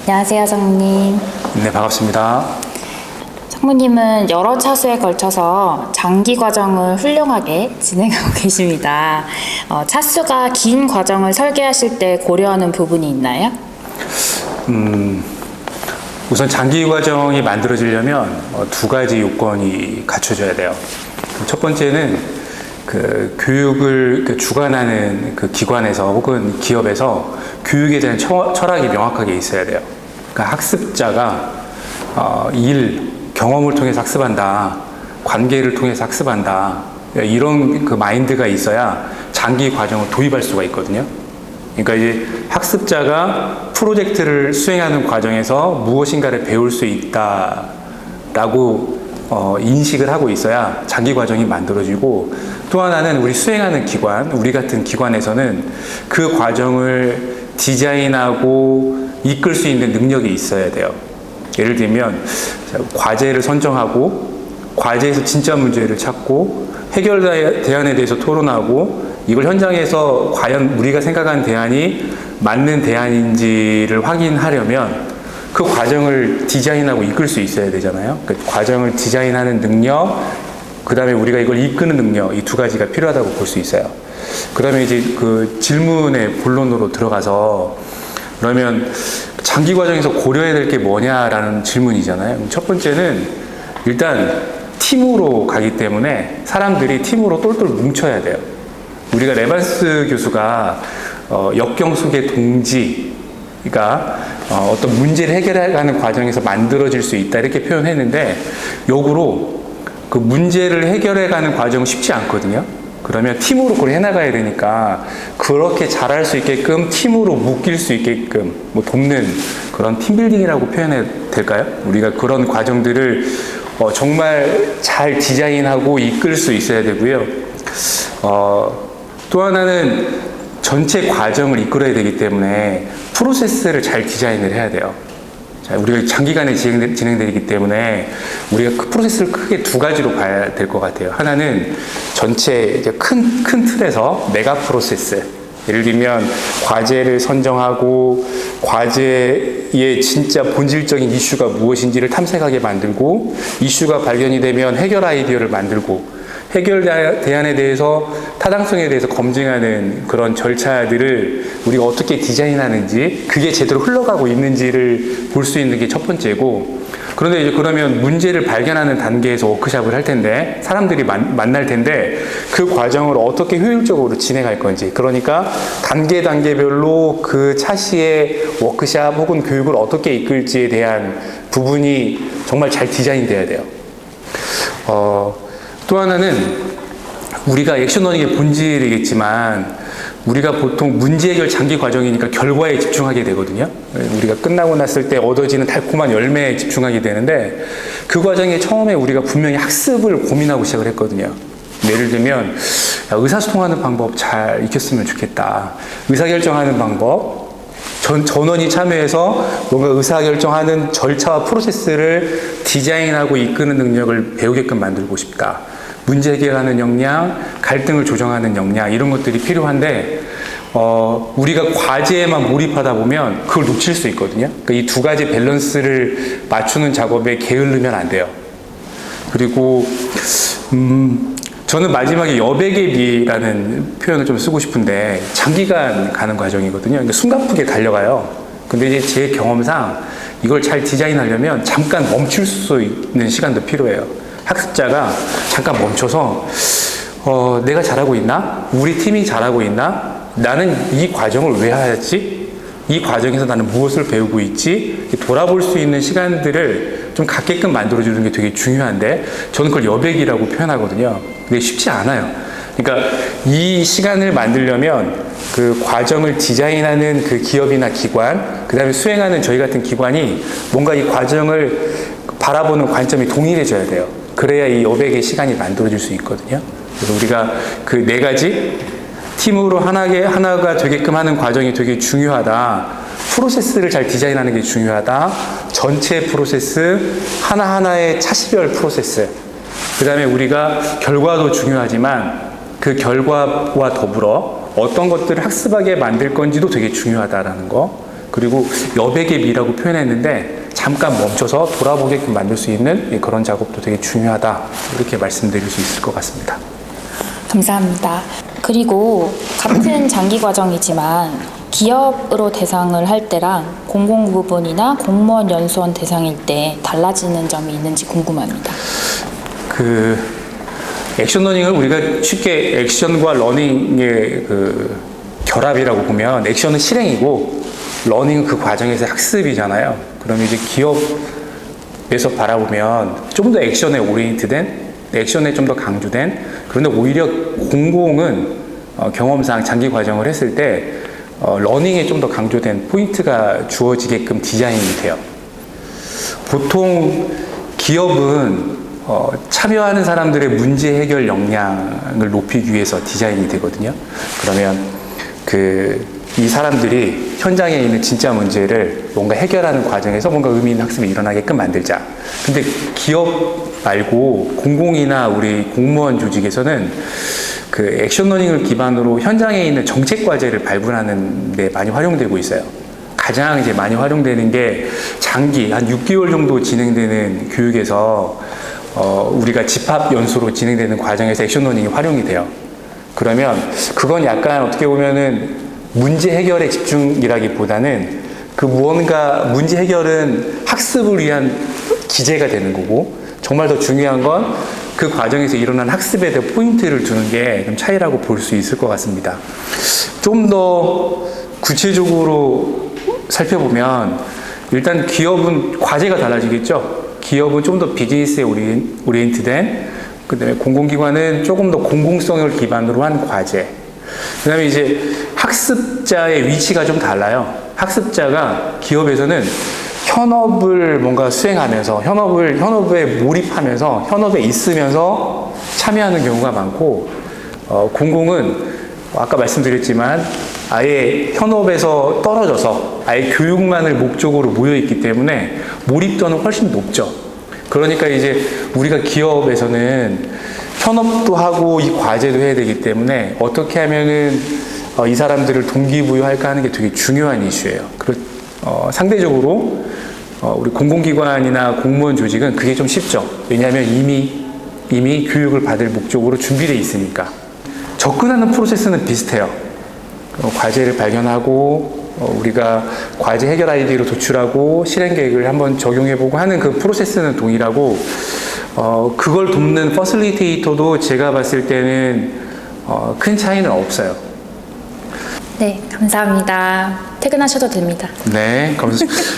안녕하세요, 성우님. 네, 반갑습니다. 성우님은 여러 차수에 걸쳐서 장기 과정을 훌륭하게 진행하고 계십니다. 차수가 긴 과정을 설계하실 때 고려하는 부분이 있나요? 우선 장기 과정이 만들어지려면 두 가지 요건이 갖춰져야 돼요. 첫 번째는 그 교육을 주관하는 그 기관에서 혹은 기업에서 교육에 대한 철학이 명확하게 있어야 돼요. 그러니까 학습자가 경험을 통해서 학습한다, 관계를 통해서 학습한다, 이런 그 마인드가 있어야 장기 과정을 도입할 수가 있거든요. 그러니까 이제 학습자가 프로젝트를 수행하는 과정에서 무엇인가를 배울 수 있다라고 인식을 하고 있어야 장기 과정이 만들어지고, 또 하나는 우리 수행하는 기관, 우리 같은 기관에서는 그 과정을 디자인하고 이끌 수 있는 능력이 있어야 돼요. 예를 들면 과제를 선정하고 과제에서 진짜 문제를 찾고 해결 대안에 대해서 토론하고 이걸 현장에서 과연 우리가 생각하는 대안이 맞는 대안인지를 확인하려면 그 과정을 디자인하고 이끌 수 있어야 되잖아요. 그 과정을 디자인하는 능력, 그 다음에 우리가 이걸 이끄는 능력, 이 두 가지가 필요하다고 볼 수 있어요. 그 다음에 이제 그 질문의 본론으로 들어가서, 그러면 장기 과정에서 고려해야 될 게 뭐냐라는 질문이잖아요. 첫 번째는 일단 팀으로 가기 때문에 사람들이 팀으로 똘똘 뭉쳐야 돼요. 우리가 레반스 교수가 역경 속의 동지가 어떤 문제를 해결해가는 과정에서 만들어질 수 있다, 이렇게 표현했는데, 역으로 그 문제를 해결해가는 과정은 쉽지 않거든요. 그러면 팀으로 그걸 해나가야 되니까 그렇게 잘할 수 있게끔 팀으로 묶일 수 있게끔 돕는 그런 팀빌딩이라고 표현해도 될까요? 우리가 그런 과정들을 정말 잘 디자인하고 이끌 수 있어야 되고요. 또 하나는 전체 과정을 이끌어야 되기 때문에 프로세스를 잘 디자인을 해야 돼요. 자, 우리가 장기간에 진행되기 때문에 우리가 그 프로세스를 크게 두 가지로 봐야 될 것 같아요. 하나는 전체 이제 큰 틀에서 메가 프로세스. 예를 들면 과제를 선정하고 과제의 진짜 본질적인 이슈가 무엇인지를 탐색하게 만들고, 이슈가 발견이 되면 해결 아이디어를 만들고, 해결 대안에 대해서 타당성에 대해서 검증하는 그런 절차들을 우리가 어떻게 디자인하는지, 그게 제대로 흘러가고 있는지를 볼 수 있는 게 첫 번째고, 그런데 이제 그러면 문제를 발견하는 단계에서 워크숍을 할 텐데, 사람들이 만날 텐데, 그 과정을 어떻게 효율적으로 진행할 건지, 그러니까 단계별로 그 차시의 워크숍 혹은 교육을 어떻게 이끌지에 대한 부분이 정말 잘 디자인돼야 돼요. 또 하나는 우리가 액션러닝의 본질이겠지만, 우리가 보통 문제 해결 장기 과정이니까 결과에 집중하게 되거든요. 우리가 끝나고 났을 때 얻어지는 달콤한 열매에 집중하게 되는데, 그 과정에 처음에 우리가 분명히 학습을 고민하고 시작을 했거든요. 예를 들면 의사소통하는 방법 잘 익혔으면 좋겠다, 의사결정하는 방법, 전원이 참여해서 뭔가 의사결정하는 절차와 프로세스를 디자인하고 이끄는 능력을 배우게끔 만들고 싶다, 문제 해결하는 역량, 갈등을 조정하는 역량, 이런 것들이 필요한데, 우리가 과제에만 몰입하다 보면 그걸 놓칠 수 있거든요. 그러니까 이 두 가지 밸런스를 맞추는 작업에 게을르면 안 돼요. 그리고 저는 마지막에 여백의미라는 표현을 좀 쓰고 싶은데, 장기간 가는 과정이거든요. 그러니까 숨가쁘게 달려가요. 근데 이제 제 경험상 이걸 잘 디자인하려면 잠깐 멈출 수 있는 시간도 필요해요. 학습자가 잠깐 멈춰서 내가 잘하고 있나? 우리 팀이 잘하고 있나? 나는 이 과정을 왜 하지? 이 과정에서 나는 무엇을 배우고 있지? 돌아볼 수 있는 시간들을 좀 갖게끔 만들어주는 게 되게 중요한데, 저는 그걸 여백이라고 표현하거든요. 근데 쉽지 않아요. 그러니까 이 시간을 만들려면 그 과정을 디자인하는 그 기업이나 기관, 그 다음에 수행하는 저희 같은 기관이 뭔가 이 과정을 바라보는 관점이 동일해져야 돼요. 그래야 이 여백의 시간이 만들어질 수 있거든요. 그래서 우리가 그 네 가지, 팀으로 하나가 되게끔 하는 과정이 되게 중요하다, 프로세스를 잘 디자인하는 게 중요하다, 전체 프로세스, 하나하나의 차시별 프로세스, 그 다음에 우리가 결과도 중요하지만 그 결과와 더불어 어떤 것들을 학습하게 만들 건지도 되게 중요하다라는 거, 그리고 여백의 미라고 표현했는데 잠깐 멈춰서 돌아보게끔 만들 수 있는 그런 작업도 되게 중요하다. 이렇게 말씀드릴 수 있을 것 같습니다. 감사합니다. 그리고 같은 장기 과정이지만 기업으로 대상을 할 때랑 공공 부분이나 공무원 연수원 대상일 때 달라지는 점이 있는지 궁금합니다. 그 액션 러닝을 우리가 쉽게 액션과 러닝의 그 결합이라고 보면 액션은 실행이고 러닝은 그 과정에서 학습이잖아요. 그러면 이제 기업에서 바라보면 좀 더 액션에 오리엔트된, 액션에 좀 더 강조된, 그런데 오히려 공공은 경험상 장기 과정을 했을 때 러닝에 좀 더 강조된 포인트가 주어지게끔 디자인이 돼요. 보통 기업은 참여하는 사람들의 문제 해결 역량을 높이기 위해서 디자인이 되거든요. 그러면 이 사람들이 현장에 있는 진짜 문제를 뭔가 해결하는 과정에서 뭔가 의미 있는 학습이 일어나게끔 만들자. 근데 기업 말고 공공이나 우리 공무원 조직에서는 그 액션 러닝을 기반으로 현장에 있는 정책 과제를 발굴하는 데 많이 활용되고 있어요. 가장 이제 많이 활용되는 게 장기 한 6개월 정도 진행되는 교육에서 우리가 집합 연수로 진행되는 과정에서 액션 러닝이 활용이 돼요. 그러면 그건 약간 어떻게 보면은 문제 해결에 집중이라기보다는 그 무언가 문제 해결은 학습을 위한 기제가 되는 거고 정말 더 중요한 건 그 과정에서 일어난 학습에 대한 포인트를 두는 게 좀 차이라고 볼 수 있을 것 같습니다. 좀 더 구체적으로 살펴보면 일단 기업은 과제가 달라지겠죠. 기업은 좀 더 비즈니스에 오리엔트된, 그다음에 공공기관은 조금 더 공공성을 기반으로 한 과제. 그다음에 이제 학습자의 위치가 좀 달라요. 학습자가 기업에서는 현업을 뭔가 수행하면서 현업에 몰입하면서 현업에 있으면서 참여하는 경우가 많고 공공은 아까 말씀드렸지만 아예 현업에서 떨어져서 아예 교육만을 목적으로 모여 있기 때문에 몰입도는 훨씬 높죠. 그러니까 이제 우리가 기업에서는 현업도 하고 이 과제도 해야 되기 때문에 어떻게 하면은 이 사람들을 동기부여할까 하는 게 되게 중요한 이슈예요. 상대적으로 우리 공공기관이나 공무원 조직은 그게 좀 쉽죠. 왜냐하면 이미 교육을 받을 목적으로 준비되어 있으니까. 접근하는 프로세스는 비슷해요. 과제를 발견하고 우리가 과제 해결 아이디어로 도출하고 실행 계획을 한번 적용해보고 하는 그 프로세스는 동일하고 그걸 돕는 퍼실리테이터도 제가 봤을 때는 큰 차이는 없어요. 네, 감사합니다. 퇴근하셔도 됩니다. 네,